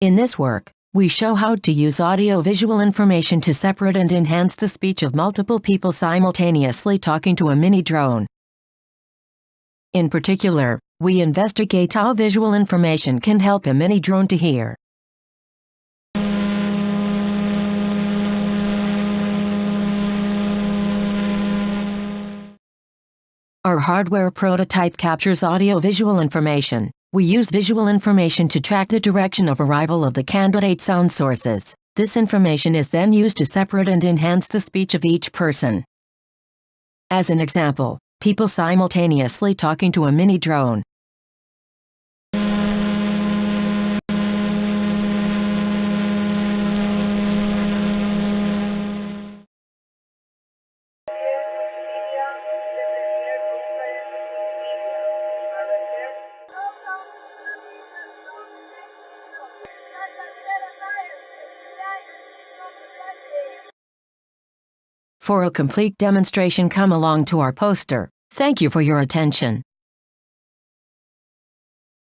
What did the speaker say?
In this work, we show how to use audio-visual information to separate and enhance the speech of multiple people simultaneously talking to a mini drone. In particular, we investigate how visual information can help a mini drone to hear. Our hardware prototype captures audio-visual information. We use visual information to track the direction of arrival of the candidate sound sources. This information is then used to separate and enhance the speech of each person. As an example, people simultaneously talking to a mini drone. For a complete demonstration, come along to our poster. Thank you for your attention.